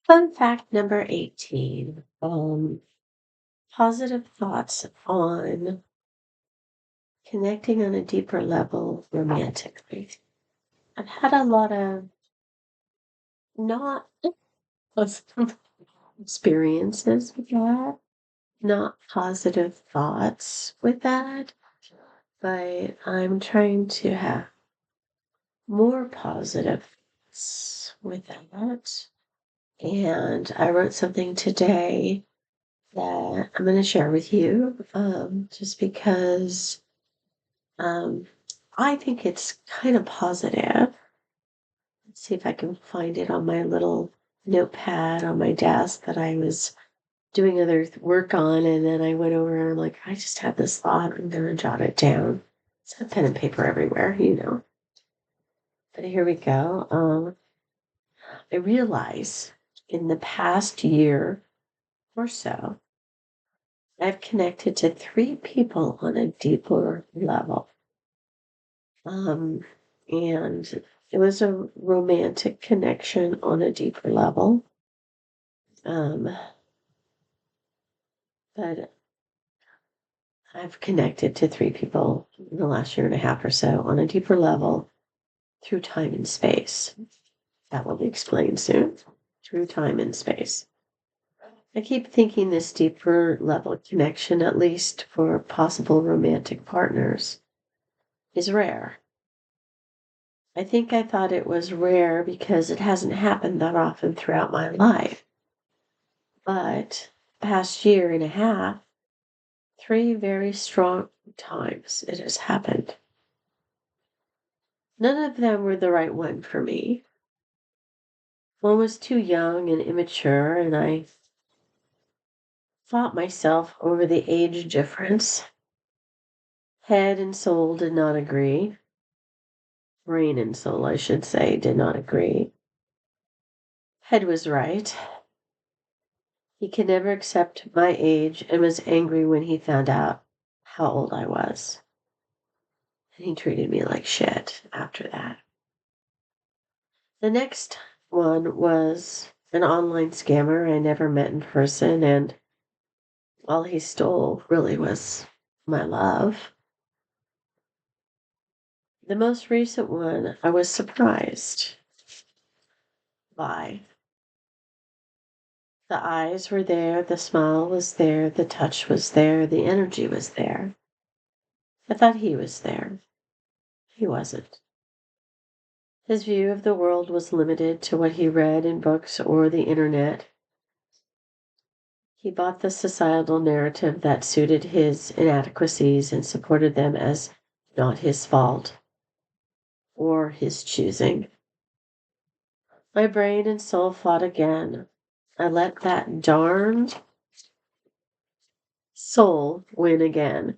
Fun fact number 18. Positive thoughts on connecting on a deeper level romantically. I've had a lot of not positive experiences with that, not positive thoughts with that, but I'm trying to have more positive thoughts with that. And I wrote something today that I'm going to share with you, just because um, I think it's kind of positive. Let's see if I can find it on my little notepad on my desk that I was doing other work on. And then I went over and I'm like, I just had this thought. I'm going to jot it down. It's a pen and paper everywhere. But here we go. I realize in the past year or so, I've connected to three people on a deeper level. Um, and it was a romantic connection on a deeper level. Um, but I've connected to three people in the last year and a half or so on a deeper level through time and space. That will be explained soon. Through time and space. I keep thinking this deeper level connection, at least for possible romantic partners, is rare. I think I thought it was rare because it hasn't happened that often throughout my life. But past year and a half, three very strong times it has happened. None of them were the right one for me. One was too young and immature, and I fought myself over the age difference. Head and soul did not agree. Brain and soul, I should say, did not agree. Head was right. He could never accept my age and was angry when he found out how old I was. And he treated me like shit after that. The next one was an online scammer I never met in person, and all he stole really was my love. The most recent one I was surprised by. The eyes were there, the smile was there, the touch was there, the energy was there. I thought he was there. He wasn't. His view of the world was limited to what he read in books or the internet. He bought the societal narrative that suited his inadequacies and supported them as not his fault or his choosing. My brain and soul fought again. I let that darned soul win again.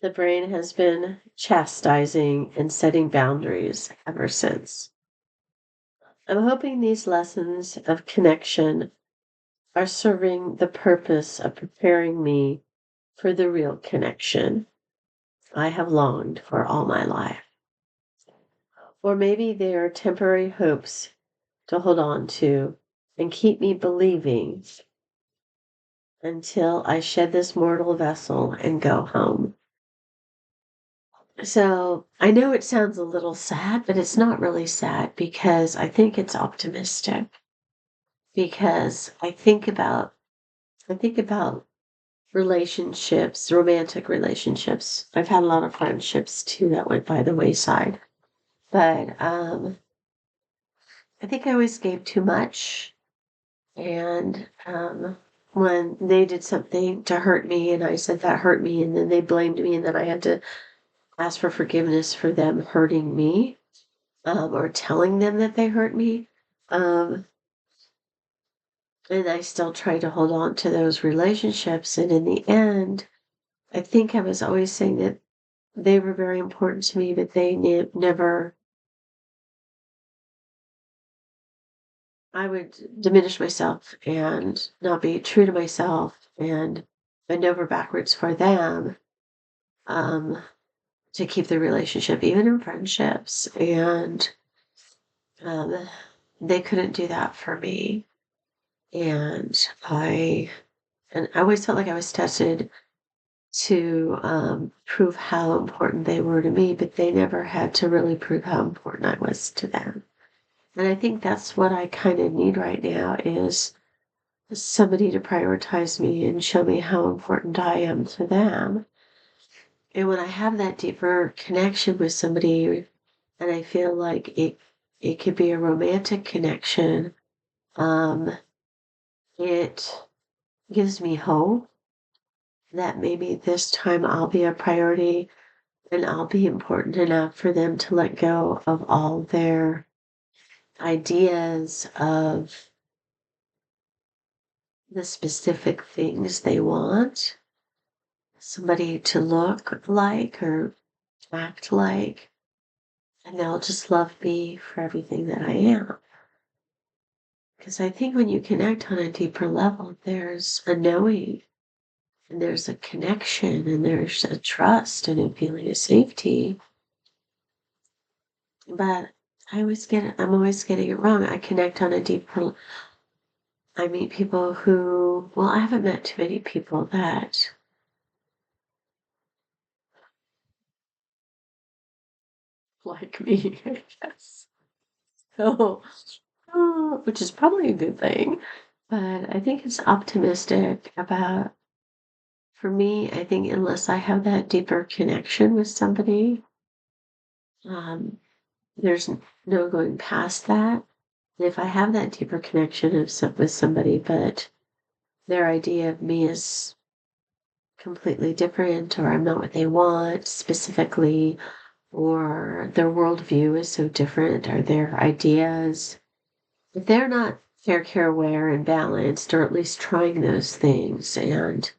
The brain has been chastising and setting boundaries ever since. I'm hoping these lessons of connection are serving the purpose of preparing me for the real connection I have longed for all my life. Or maybe they are temporary hopes to hold on to and keep me believing until I shed this mortal vessel and go home. So I know it sounds a little sad, but it's not really sad because I think it's optimistic. Because I think about relationships, romantic relationships. I've had a lot of friendships too that went by the wayside. But I think I always gave too much. And when they did something to hurt me, and I said that hurt me, and then they blamed me, and then I had to ask for forgiveness for them hurting me, or telling them that they hurt me. Um, and I still try to hold on to those relationships. And in the end, I think I was always saying that they were very important to me, but they never, I would diminish myself and not be true to myself and bend over backwards for them, um, to keep the relationship, even in friendships. And um, they couldn't do that for me. And I always felt like I was tested to prove how important they were to me, but they never had to really prove how important I was to them. And I think that's what I kind of need right now is somebody to prioritize me and show me how important I am to them. And when I have that deeper connection with somebody, and I feel like it could be a romantic connection, um, it gives me hope that maybe this time I'll be a priority and I'll be important enough for them to let go of all their ideas of the specific things they want somebody to look like or act like, and they'll just love me for everything that I am. Because I think when you connect on a deeper level, there's a knowing and there's a connection and there's a trust and a feeling of safety. But I'm always getting it wrong. I connect on a deeper, I meet people who, well, I haven't met too many people that like me, I guess. So, which is probably a good thing. But I think it's optimistic about, for me, I think unless I have that deeper connection with somebody, um, there's no going past that. And if I have that deeper connection with somebody, but their idea of me is completely different, or I'm not what they want specifically, or their worldview is so different, or their ideas, if they're not fair care aware and balanced, or at least trying those things, and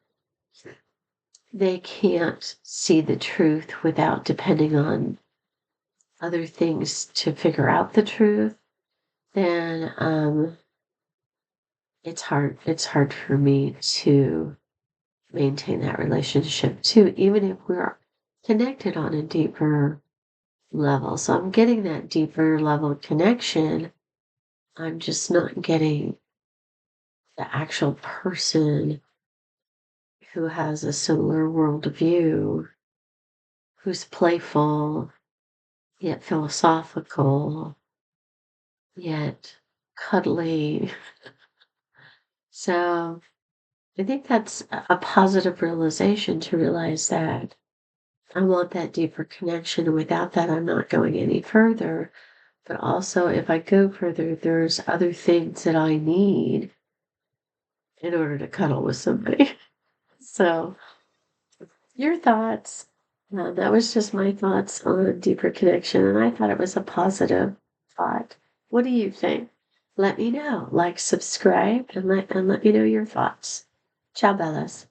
they can't see the truth without depending on other things to figure out the truth, then it's hard for me to maintain that relationship too, even if we're connected on a deeper level. So I'm getting that deeper level of connection. I'm just not getting the actual person who has a similar worldview, who's playful, yet philosophical, yet cuddly. So I think that's a positive realization to realize that I want that deeper connection. And without that, I'm not going any further. But also, if I go further, there's other things that I need in order to cuddle with somebody. So, your thoughts? That was just my thoughts on deeper connection, and I thought it was a positive thought. What do you think? Let me know. Like, subscribe, and let me know your thoughts. Ciao, Bellas.